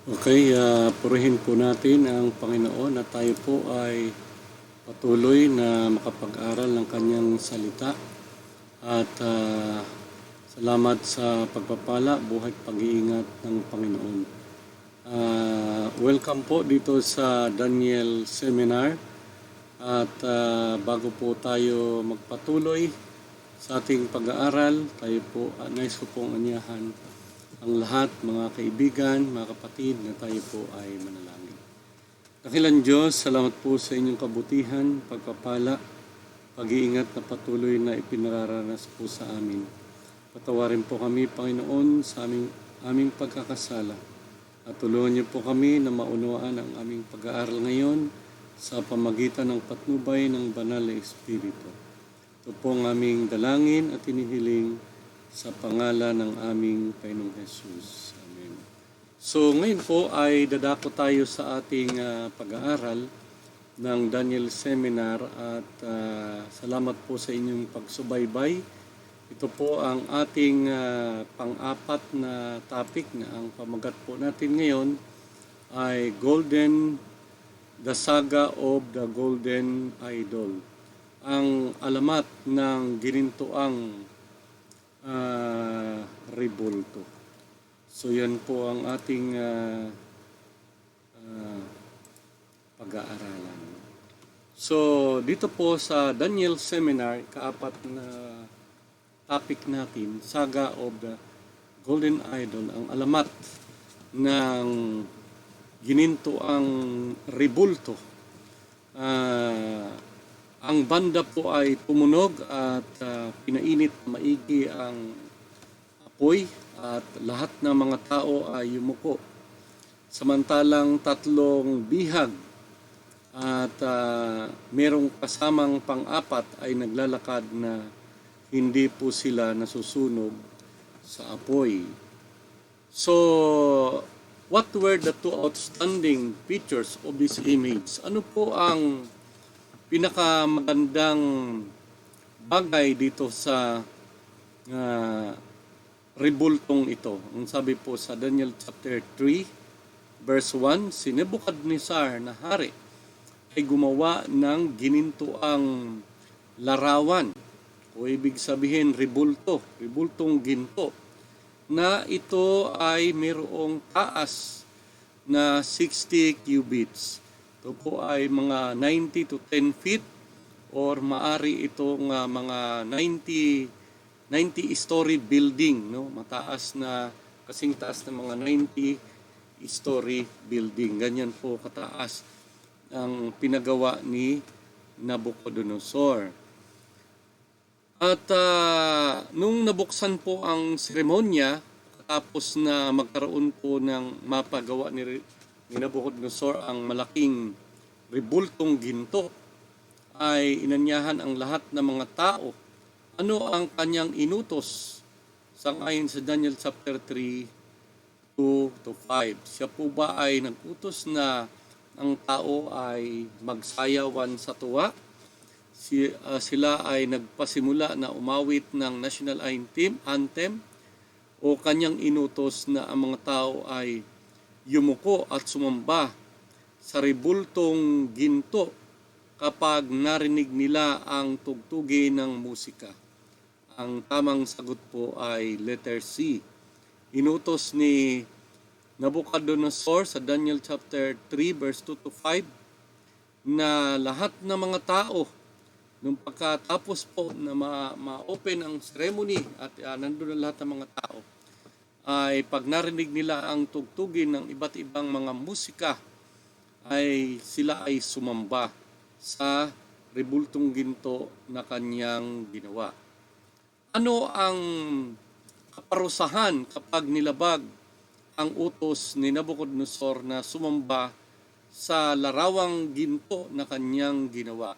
Okay, purihin po natin ang Panginoon at tayo po ay patuloy na makapag-aral ng kanyang salita at salamat sa pagpapala, buhay at pag-iingat ng Panginoon. Welcome po dito sa Daniel Seminar at bago po tayo magpatuloy sa ating pag-aaral, tayo po nais ko pong anyahan ang lahat, mga kaibigan, mga kapatid, na tayo po ay manalangin. Dakilang Diyos, salamat po sa inyong kabutihan, pagpapala, pag-iingat na patuloy na ipinararanas po sa amin. Patawarin po kami, Panginoon, sa aming pagkakasala. At tulungan niyo po kami na maunawaan ang aming pag-aaral ngayon sa pamagitan ng patnubay ng Banal na Espiritu. Ito po ang aming dalangin at inihiling sa pangalan ng aming Panginoong Jesus. Amen. So ngayon po ay dadako tayo sa ating pag-aaral ng Daniel Seminar at salamat po sa inyong pagsubaybay. Ito po ang ating pang-apat na topic na ang pamagat po natin ngayon ay The Saga of the Golden Idol. Ang alamat ng ginintuang rebulto. So yan po ang ating pag-aaralan. So dito po sa Daniel Seminar, kaapat na topic natin, Saga of the Golden Idol, ang alamat ng ginintuang rebulto. Ang banda po ay tumunog at pinainit maigi ang apoy at lahat ng mga tao ay yumuko. Samantalang tatlong bihag at merong kasamang pang-apat ay naglalakad na hindi po sila nasusunog sa apoy. So, what were the two outstanding features of this image? Ano po ang pinakamagandang bagay dito sa rebultong ito? Ang sabi po sa Daniel chapter 3 verse 1, si Nebuchadnezzar na hari ay gumawa ng ginintuang larawan, o ibig sabihin rebultong ginto, na ito ay mayroong taas na 60 cubits. Ito po ay mga 90 to 10 feet or maari itong mga 90-story building, no? Mataas na, kasing taas ng mga 90-story building. Ganyan po kataas ang pinagawa ni Nabucodonosor. At nung nabuksan po ang seremonya, tapos na magkaroon po ng mapagawa ni Nabucodonosor ang malaking rebultong ginto, ay inanyahan ang lahat ng mga tao. Ano ang kanyang inutos? Sangayon sa Daniel chapter 3, 2 to 5. Siya po ba ay nag-utos na ang tao ay magsayawan sa tuwa? Sila ay nagpasimula na umawit ng national anthem, o kanyang inutos na ang mga tao ay yumuko at sumamba sa rebultong ginto kapag narinig nila ang tugtugin ng musika? Ang tamang sagot po ay letter C. Inutos ni Nabucodonosor sa Daniel chapter 3 verse 2 to 5 na lahat ng mga tao, nung pagkatapos po na ma-open ang ceremony at nandun na lahat ng mga tao, ay pag narinig nila ang tugtugin ng iba't ibang mga musika, ay sila ay sumamba sa rebultong ginto na kanyang ginawa. Ano ang kaparusahan kapag nilabag ang utos ni Nabucodonosor na sumamba sa larawang ginto na kanyang ginawa?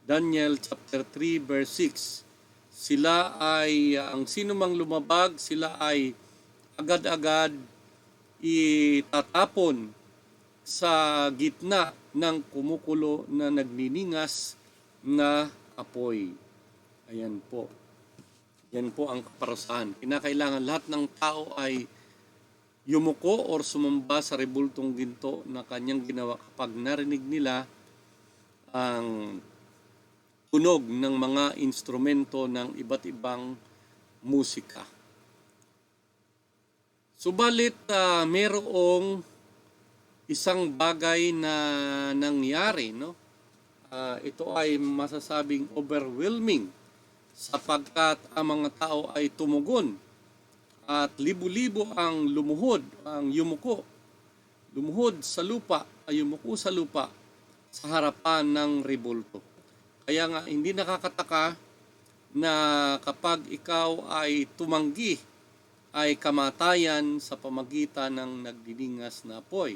Daniel chapter 3 verse 6. Sila ay, ang sino mang lumabag, sila ay agad-agad itatapon sa gitna ng kumukulo na nagniningas na apoy. Ayan po. Yan po ang kaparusahan. Kinakailangan lahat ng tao ay yumuko or sumamba sa rebultong ginto na kanyang ginawa kapag narinig nila ang tunog ng mga instrumento ng iba't ibang musika. Subalit mayroong isang bagay na nangyari, no? Ito ay masasabing overwhelming sapagkat ang mga tao ay tumugon at libo-libo ang yumuko sa lupa sa harapan ng rebulto. Kaya nga hindi nakakataka na kapag ikaw ay tumanggi ay kamatayan sa pamagitan ng nagdidingas na apoy.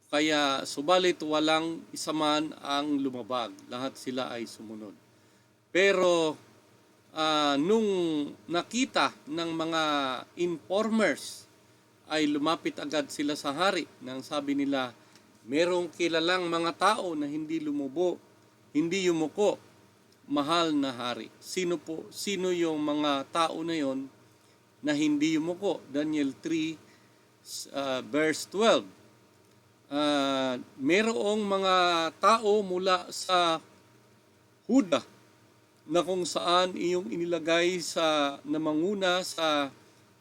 Kaya subalit walang isa man ang lumabag, lahat sila ay sumunod. Pero nung nakita ng mga informers ay lumapit agad sila sa hari nang sabi nila, merong kilalang mga tao na hindi yumuko, mahal na hari. Sino yung mga tao na yon na hindi yumuko? Daniel 3 verse 12. Merong mga tao mula sa Huda na kung saan iyong inilagay na manguna sa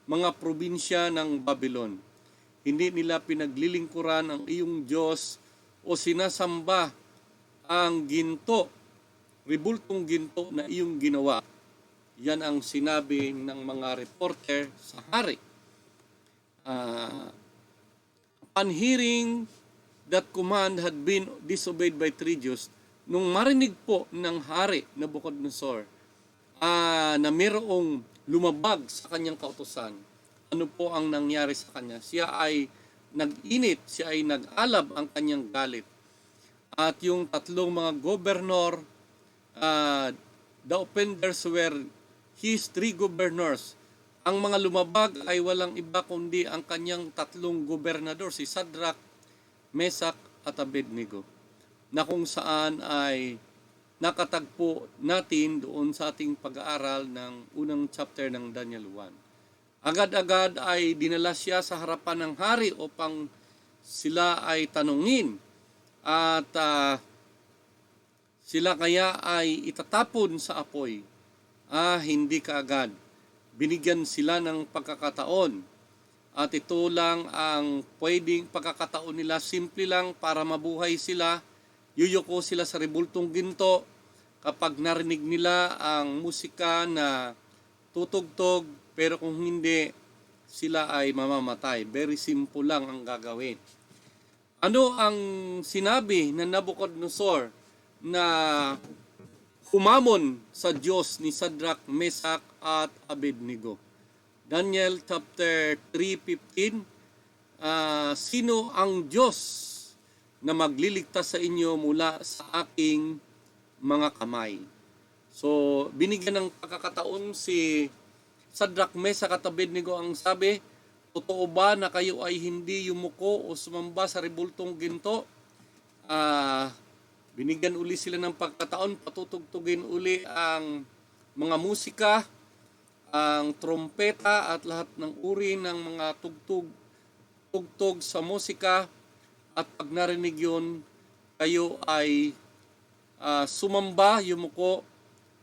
mga probinsya ng Babylon. Hindi nila pinaglilingkuran ang iyong Diyos o sinasamba ang rebultong ginto na iyong ginawa. Yan ang sinabi ng mga reporter sa hari. Upon hearing that command had been disobeyed by three Jews, nung marinig po ng hari Nabucodonosor na mayroong lumabag sa kanyang kautusan, ano po ang nangyari sa kanya? Siya ay nag-init, siya ay nag-alab ang kanyang galit. At yung tatlong mga gobernador, the offenders were his three governors. Ang mga lumabag ay walang iba kundi ang kanyang tatlong gobernador, si Shadrach, Meshach at Abednego, na kung saan ay nakatagpo natin doon sa ating pag-aaral ng unang chapter ng Daniel 1. Agad-agad ay dinala siya sa harapan ng hari upang sila ay tanungin at sila kaya ay itatapon sa apoy. Hindi kaagad. Binigyan sila ng pagkakataon. At ito lang ang pwedeng pagkakataon nila, simple lang para mabuhay sila. Yuyuko sila sa rebultong ginto kapag narinig nila ang musika na tutugtog, pero kung hindi, sila ay mamamatay. Very simple lang ang gagawin. Ano ang sinabi ng Nabucodonosor na humamon sa Diyos ni Shadrach, Meshach at Abednego? Daniel chapter 3:15, sino ang Diyos na magliligtas sa inyo mula sa aking mga kamay? So, binigyan ng pagkakataon si Shadrach, Meshach at Abednego. Ang sabi, totoo ba na kayo ay hindi yumuko o sumamba sa rebultong ginto? Binigyan uli sila ng pagkakataon, patutugtugin uli ang mga musika, ang trompeta at lahat ng uri ng mga tugtog sa musika. At pag narinig yun, kayo ay sumamba, yumuko.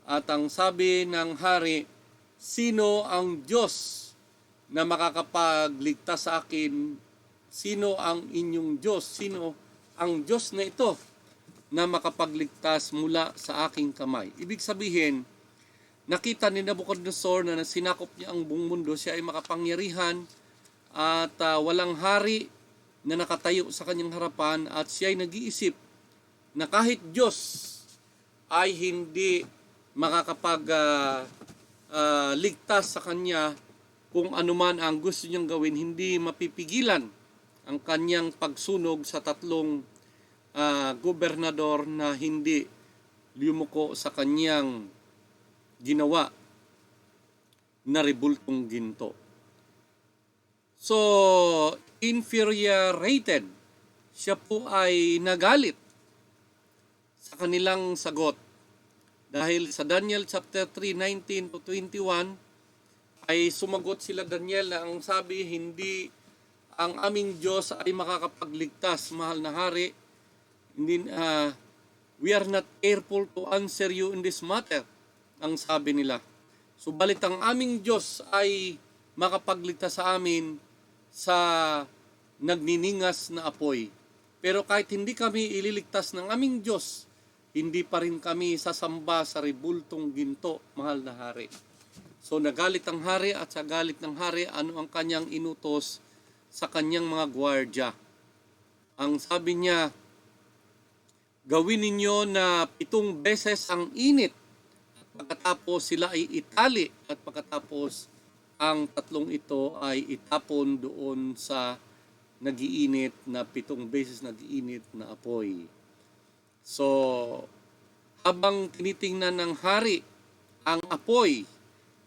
At ang sabi ng hari, sino ang Diyos na makakapagligtas sa akin? Sino ang inyong Diyos? Sino ang Diyos na ito na makapagligtas mula sa aking kamay? Ibig sabihin, nakita ni Nabucodonosor na sinakop niya ang buong mundo, siya ay makapangyarihan at walang hari na nakatayo sa kanyang harapan, at siya ay nag-iisip na kahit Diyos ay hindi makakapagligtas sa kanya kung anuman ang gusto niyang gawin, hindi mapipigilan ang kanyang pagsunog sa tatlong gobernador na hindi yumuko sa kanyang ginawa na rebultong ginto. So, infuriated, siya po ay nagalit sa kanilang sagot. Dahil sa Daniel chapter 3:19-21 ay sumagot sila Daniel na ang sabi, hindi ang aming Diyos ay makakapagligtas, mahal na hari. Hindi, we are not careful to answer you in this matter, ang sabi nila. Subalit ang aming Diyos ay makapagligtas sa amin sa nagniningas na apoy. Pero kahit hindi kami ililigtas ng aming Diyos, hindi pa rin kami sasamba sa ribultong ginto, mahal na hari. So nagalit ang hari at sa galit ng hari, ano ang kanyang inutos sa kanyang mga gwardya? Ang sabi niya, gawin ninyo na 7 beses ang init at pagkatapos sila ay itali at pagkatapos ang 3 ito ay itapon doon sa nagiinit na 7 beses nagiinit na apoy. So, habang tinitingnan ng hari ang apoy,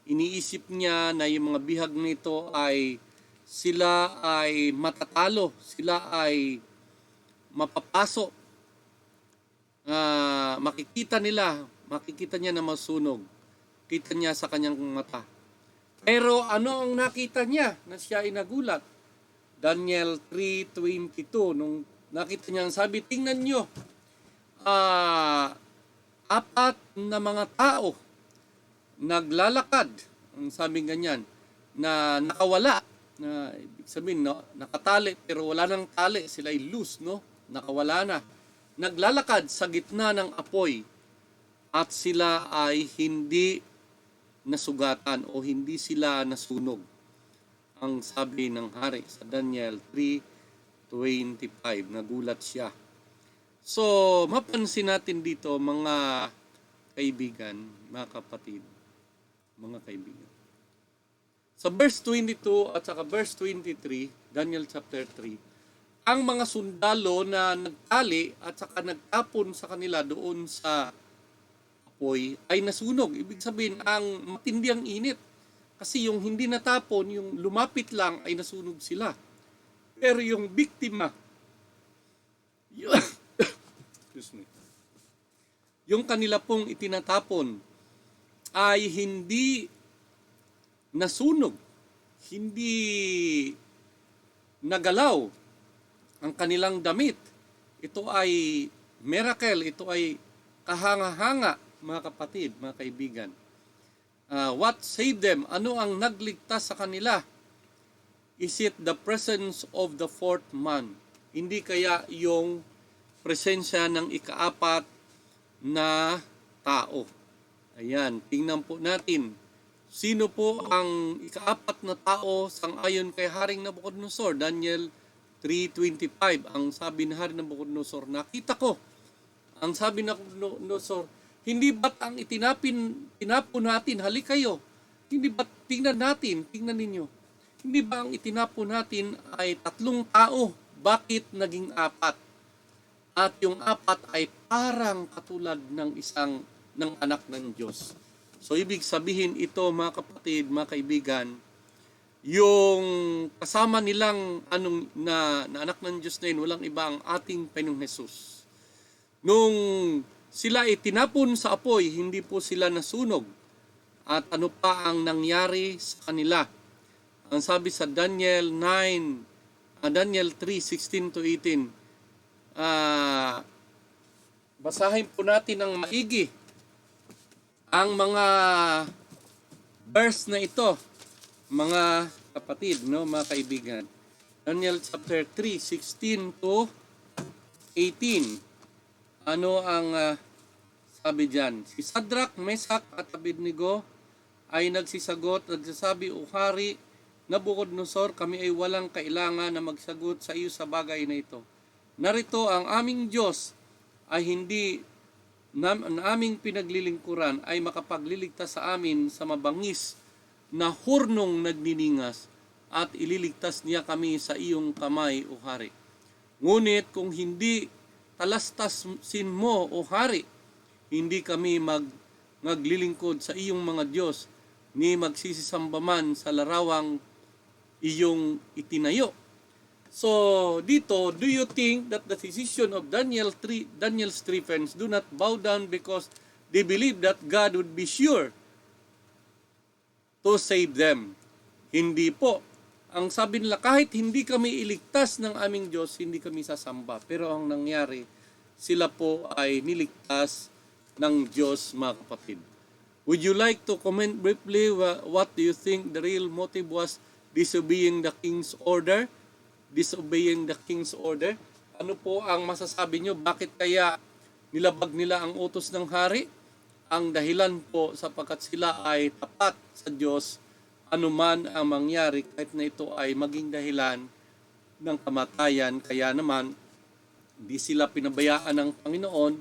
iniisip niya na yung mga bihag nito ay sila ay matatalo, sila ay mapapasok. Makikita niya na masunog. Kita niya sa kanyang mata. Pero ano ang nakita niya na siya ay nagulat? Daniel 3:22, nung nakita niya, sabi, tingnan niyo, 4 na mga tao naglalakad, ang sabi ganyan, na nakawala, na ibig sabihin, no, nakatali pero wala nang tali, sila ay loose, no? Nakawala na. Naglalakad sa gitna ng apoy at sila ay hindi nasugatan o hindi sila nasunog. Ang sabi ng hari sa Daniel 3:25, nagulat siya. So, mapansin natin dito mga kaibigan, mga kapatid, mga kaibigan. Sa verse 22 at saka verse 23, Daniel chapter 3, ang mga sundalo na nagtali at saka nagtapon sa kanila doon sa apoy ay nasunog. Ibig sabihin, ang matindi ang init. Kasi yung hindi natapon, yung lumapit lang ay nasunog sila. Pero yung biktima, yung kanila pong itinatapon ay hindi nasunog, hindi nagalaw ang kanilang damit. Ito ay miracle, ito ay kahanga-hanga, mga kapatid, mga kaibigan. What saved them? Ano ang nagligtas sa kanila? Is it the presence of the 4th man? Hindi kaya yung presensya ng ika-4 na tao? Ayan, tingnan po natin. Sino po ang ika-4 na tao sang-ayon kay Haring Nabucodonosor? Daniel 3:25. Ang sabi ni Haring Nabucodonosor, nakita ko. Ang sabi ni Nabucodonosor, hindi ba't ang tinapon natin, halik kayo. Hindi ba't tingnan ninyo. Hindi ba ang itinapon natin ay 3 tao? Bakit naging 4? At yung 4 ay parang katulad ng anak ng Diyos. So, ibig sabihin ito, mga kapatid, mga kaibigan, yung kasama nilang na anak ng Diyos na yun, walang iba ang ating Panginoong Hesus. Nung sila itinapon sa apoy, hindi po sila nasunog. At ano pa ang nangyari sa kanila? Ang sabi sa Daniel 3:16-18, basahin po natin ng maigi ang mga verse na ito, mga kapatid, no, mga kaibigan. Daniel chapter 3:16-18. Ano ang sabi diyan? Si Shadrach, Meshach at Abednego ay nagsisagot at nagsasabi, O Hari Nabucodonosor, kami ay walang kailangan na magsagot sa iyo sa bagay na ito. Narito ang aming Diyos ay hindi aming pinaglilingkuran ay makapagliligtas sa amin sa mabangis na hurnong nagniningas at ililigtas niya kami sa iyong kamay, O Hari. Ngunit kung hindi talastasin mo, O Hari, hindi kami maglilingkod sa iyong mga Diyos ni magsisisamba man sa larawang iyong itinayo. So, dito, do you think that the decision of Daniel's 3 friends do not bow down because they believe that God would be sure to save them. Hindi po. Ang sabi nila, kahit hindi kami iligtas ng aming Diyos, hindi kami sasamba. Pero ang nangyari, sila po ay niligtas ng Diyos, mga kapatid. Would you like to comment briefly what do you think the real motive was disobeying the king's order? Disobeying the king's order? Ano po ang masasabi nyo? Bakit kaya nilabag nila ang utos ng hari? Ang dahilan po sapagkat sila ay tapat sa Diyos anuman ang mangyari, kahit na ito ay maging dahilan ng kamatayan. Kaya naman, di sila pinabayaan ng Panginoon,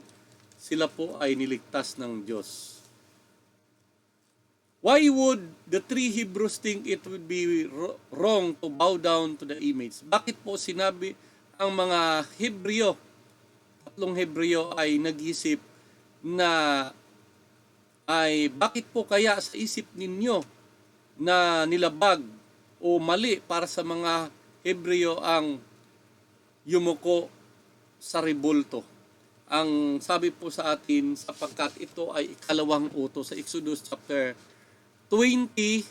sila po ay niligtas ng Diyos. Why would the three Hebrews think it would be wrong to bow down to the image? Bakit po sinabi ang mga Hebreo, tatlong Hebreo ay nag-isip na ay bakit po kaya sa isip ninyo na nilabag o mali para sa mga Hebreo ang yumuko sa rebulto? Ang sabi po sa atin, sapagkat ito ay ikalawang utos sa Exodus chapter 20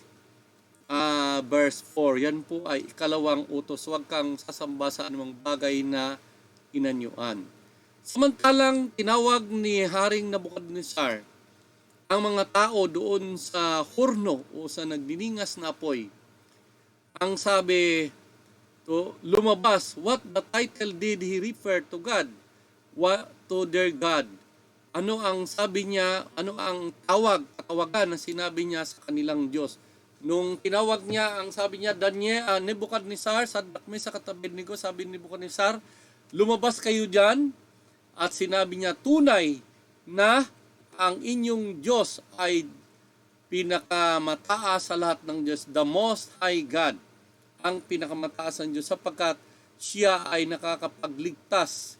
verse 4. Yan po ay ikalawang utos. Huwag kang sasamba sa anumang bagay na inanyuan. Samantalang tinawag ni Haring Nabukadnezar ang mga tao doon sa horno o sa nagdiningas na apoy. Ang sabi, lumabas, what the title did he refer to God? What to their God? Ano ang sabi niya, ano ang katawagan na sinabi niya sa kanilang Diyos? Nung tinawag niya, ang sabi niya, Nebukadnezar, Sadrak, Mesak at Abednego, sabi ni Nebukadnezar, lumabas kayo dyan, at sinabi niya, tunay na ang inyong Diyos ay pinakamataas sa lahat ng Diyos, the Most High God, ang pinakamataas ng Diyos, sapagkat siya ay nakakapagligtas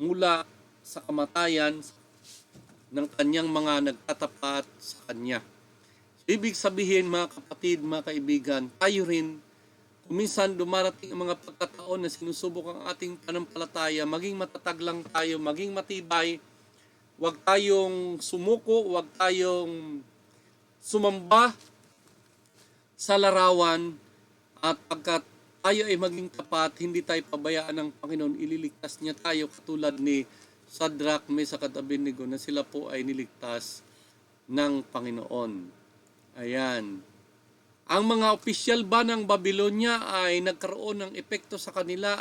mula sa kamatayan ng kanyang mga nagtatapat sa kanya. So, ibig sabihin, mga kapatid, mga kaibigan, tayo rin, kuminsan dumarating ang mga pagkataon na sinusubok ang ating panampalataya, maging matatag lang tayo, maging matibay. Huwag tayong sumuko, huwag tayong sumamba sa larawan, at pagkat tayo ay maging tapat, hindi tayo pabayaan ng Panginoon, ililigtas niya tayo katulad ni Sadrak, Mesak at Abednego na sila po ay niligtas ng Panginoon. Ayan. Ang mga opisyal ba ng Babylonia ay nagkaroon ng epekto sa kanila,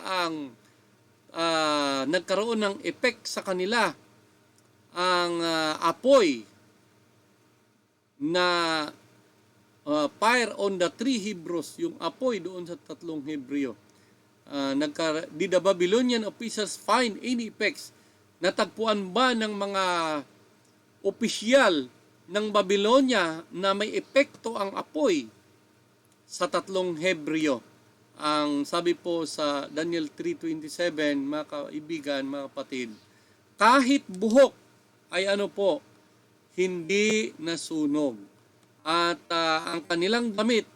nagkaroon ng epek sa kanila ang apoy na fire on the three Hebrews, yung apoy doon sa tatlong Hebreo. Did the Babylonian officials find any effects? Natagpuan ba ng mga opisyal ng Babylonia na may epekto ang apoy sa tatlong Hebreo? Ang sabi po sa Daniel 3:27, mga kaibigan, mga kapatid, kahit buhok ay hindi nasunog. At ang kanilang damit,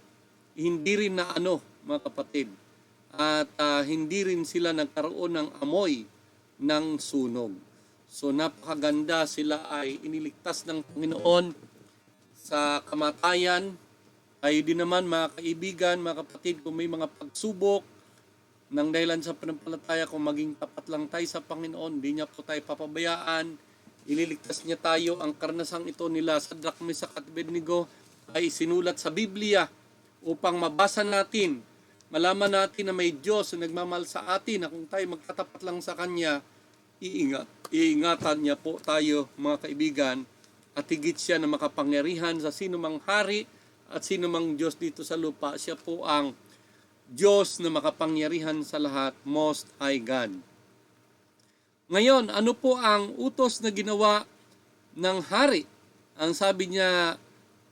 hindi rin na mga kapatid. At hindi rin sila nagkaroon ng amoy ng sunog. So napakaganda, sila ay iniligtas ng Panginoon sa kamatayan. Tayo din naman, mga kaibigan, mga kapatid, kung may mga pagsubok ng dahilan sa panampalataya, kung maging tapat lang tayo sa Panginoon, hindi niya po tayo papabayaan. Ililigtas niya tayo. Ang karnasang ito nila Sadrak, Mesak at Abednego ay sinulat sa Biblia upang mabasa natin, malaman natin na may Diyos na nagmamahal sa atin, na kung tayo magtatapat lang sa Kanya, iingatan niya po tayo, mga kaibigan, at higit siya na makapangyarihan sa sino mang hari at sino mang Diyos dito sa lupa. Siya po ang Diyos na makapangyarihan sa lahat, Most High God. Ngayon, ano po ang utos na ginawa ng hari? Ang sabi niya,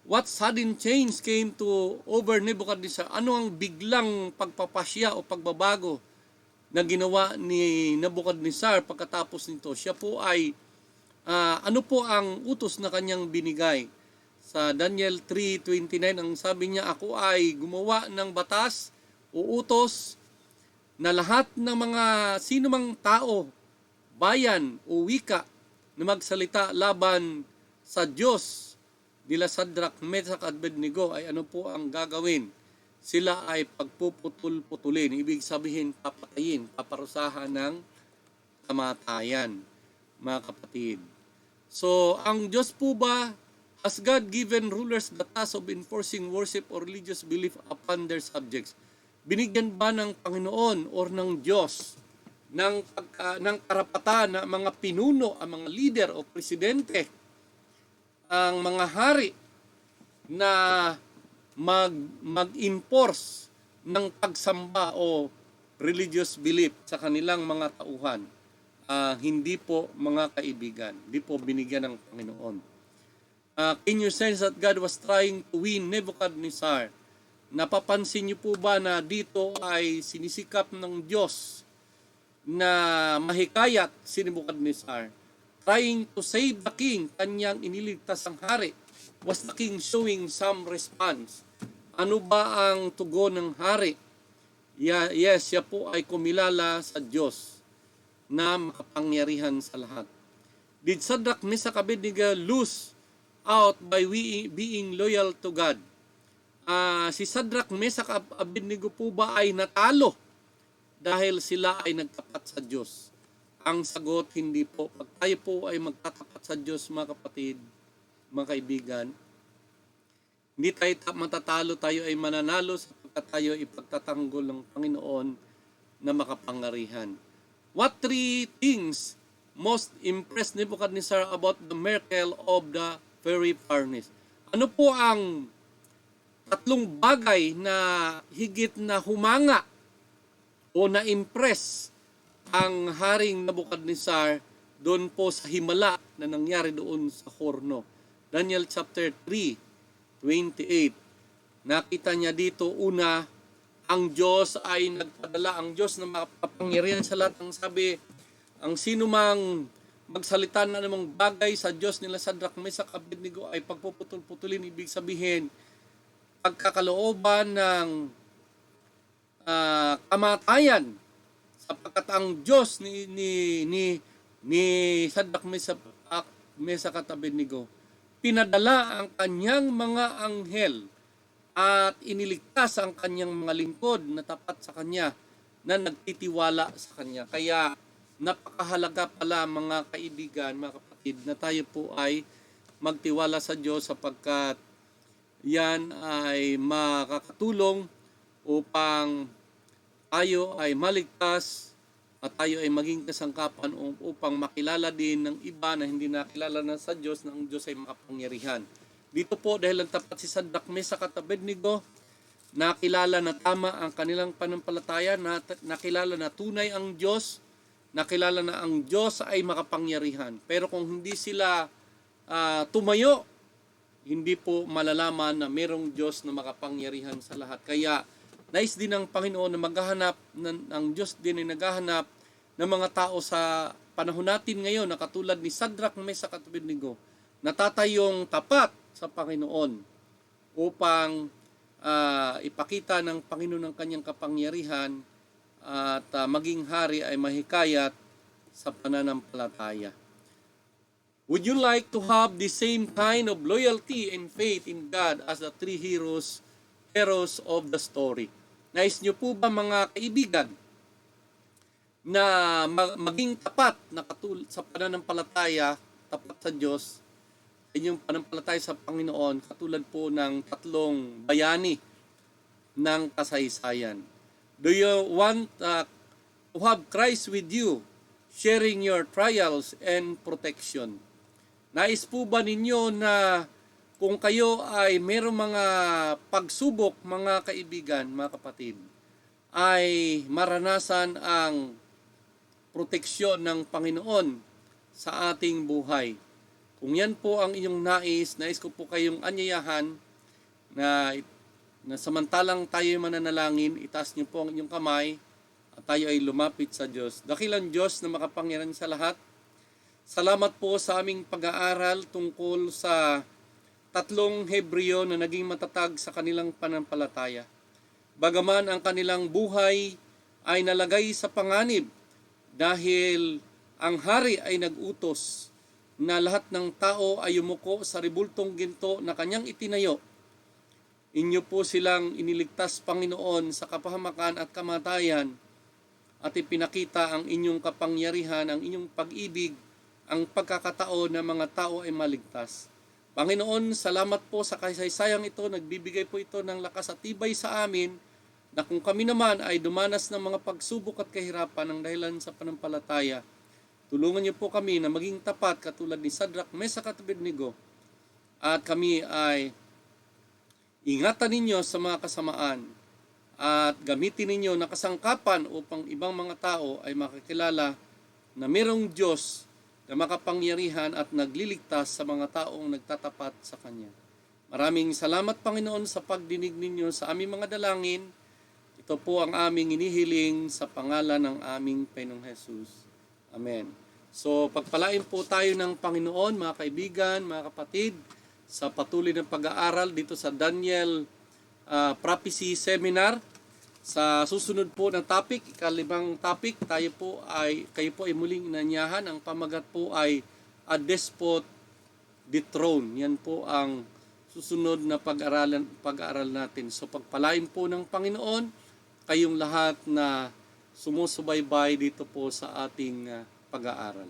what sudden change came to over Nebuchadnezzar? Ano ang biglang pagpapasya o pagbabago na ginawa ni Nebuchadnezzar pagkatapos nito? Siya po ay, ano po ang utos na kanyang binigay? Sa Daniel 3:29, ang sabi niya, ako ay gumawa ng batas o utos na lahat ng mga sino mang tao, bayan o wika na magsalita laban sa Diyos nila Shadrach, Meshach at Abednego ay ano po ang gagawin? Sila ay pagpuputol-putulin. Ibig sabihin, papatayin, paparusahan ng kamatayan, mga kapatid. So, ang Diyos po ba, as God-given rulers the task of enforcing worship or religious belief upon their subjects? Binigyan ba ng Panginoon or ng Diyos ng karapatan na mga pinuno, ang mga leader o presidente, ang mga hari na mag-enforce ng pagsamba o religious belief sa kanilang mga tauhan? Hindi po, mga kaibigan. Hindi po binigyan ng Panginoon. Can you sense that God was trying to win Nebuchadnezzar? Napapansin niyo po ba na dito ay sinisikap ng Diyos na mahikayat si Nebuchadnezzar? Trying to save the king, kanyang iniligtas ang hari. Was the king showing some response? Ano ba ang tugon ng hari? Yes, siya po ay kumilala sa Diyos na makapangyarihan sa lahat. Did Shadrach, Meshach, Abednego lose out by being loyal to God? Si Shadrach, Meshach, Abednego po ba ay natalo dahil sila ay nagtapat sa Diyos? Ang sagot, hindi po. Pag tayo po ay magtatapat sa Diyos, mga kapatid, mga kaibigan, hindi tayo matatalo, tayo ay mananalo sapagkat tayo ipagtatanggol ng Panginoon na makapangyarihan. What three things most impressed Nebuchadnezzar about the miracle of the fiery furnace? Ano po ang tatlong bagay na higit na humanga o na-impress ang Haring Nebuchadnezzar doon po sa himala na nangyari doon sa horno? Daniel chapter 3:28. Nakita niya dito, una, ang Diyos ay nagpadala, ang Diyos na makapangyarihan sa lahat. Ang sabi, ang sino mang magsalita na namang bagay sa Diyos nila Shadrach, Meshach, Abednego ay pagpuputol-putulin. Ibig sabihin, pagkakalooban ng kamatayan, sapagkat ang Diyos ni Shadrach, Meshach at Abednego, pinadala ang kanyang mga anghel at iniligtas ang kanyang mga lingkod na tapat sa kanya, na nagtitiwala sa kanya. Kaya napakahalaga pala, mga kaibigan, mga kapatid, na tayo po ay magtiwala sa Diyos sapagkat yan ay makakatulong upang tayo ay maligtas at tayo ay maging kasangkapan upang makilala din ng iba na hindi nakilala na sa Diyos, na ang Diyos ay makapangyarihan. Dito po, dahil ang tapat si Shadrach, Meshach at Abednego, nakilala na tama ang kanilang panampalataya, nakilala na tunay ang Diyos, nakilala na ang Diyos ay makapangyarihan. Pero kung hindi sila tumayo, hindi po malalaman na mayroong Diyos na makapangyarihan sa lahat. Kaya nais din ng Panginoon na maghahanap, ang Diyos din ay naghahanap ng mga tao sa panahon natin ngayon na katulad ni Shadrach, Meshach at Abednego, natatayong tapat sa Panginoon upang ipakita ng Panginoon ng kanyang kapangyarihan at maging hari ay mahikayat sa pananampalataya. Would you like to have the same kind of loyalty and faith in God as the three heroes of the story? Nais nyo po ba, mga kaibigan, na maging tapat na sa pananampalataya, tapat sa Diyos, inyong panampalataya sa Panginoon, katulad po ng tatlong bayani ng kasaysayan? Do you want to have Christ with you, sharing your trials and protection? Nais po ba ninyo na kung kayo ay mayroong mga pagsubok, mga kaibigan, mga kapatid, ay maranasan ang proteksyon ng Panginoon sa ating buhay? Kung yan po ang inyong nais ko po kayong anyayahan na samantalang tayo ay mananalangin, itaas niyo po ang inyong kamay at tayo ay lumapit sa Diyos. Dakilang Diyos na makapangyarihan sa lahat, salamat po sa aming pag-aaral tungkol sa tatlong Hebreo na naging matatag sa kanilang panampalataya. Bagaman ang kanilang buhay ay nalagay sa panganib dahil ang hari ay nag-utos na lahat ng tao ay yumuko sa ribultong ginto na kanyang itinayo. Inyo po silang iniligtas, Panginoon, sa kapahamakan at kamatayan at ipinakita ang inyong kapangyarihan, ang inyong pag-ibig, ang pagkakataon na mga tao ay maligtas. Panginoon, salamat po sa kasaysayang ito. Nagbibigay po ito ng lakas at tibay sa amin na kung kami naman ay dumanas ng mga pagsubok at kahirapan ng dahilan sa panampalataya, tulungan niyo po kami na maging tapat katulad ni Sadrach, Mesach at Abednego. At kami ay ingatan ninyo sa mga kasamaan at gamitin ninyo na kasangkapan upang ibang mga tao ay makakilala na mayroong Diyos na makapangyarihan at nagliligtas sa mga taong nagtatapat sa Kanya. Maraming salamat, Panginoon, sa pagdinig ninyo sa aming mga dalangin. Ito po ang aming inihiling sa pangalan ng aming Panginoong Jesus. Amen. So, pagpalain po tayo ng Panginoon, mga kaibigan, mga kapatid, sa patuloy ng pag-aaral dito sa Daniel Prophecy Seminar. Sa susunod po ng topic, ika-5 topic, kayo po ay muling inanyahan. Ang pamagat po ay A Despot Dethroned. Yan po ang susunod na pag-aaral natin. So pagpalain po ng Panginoon kayong lahat na sumusubaybay dito po sa ating pag-aaral.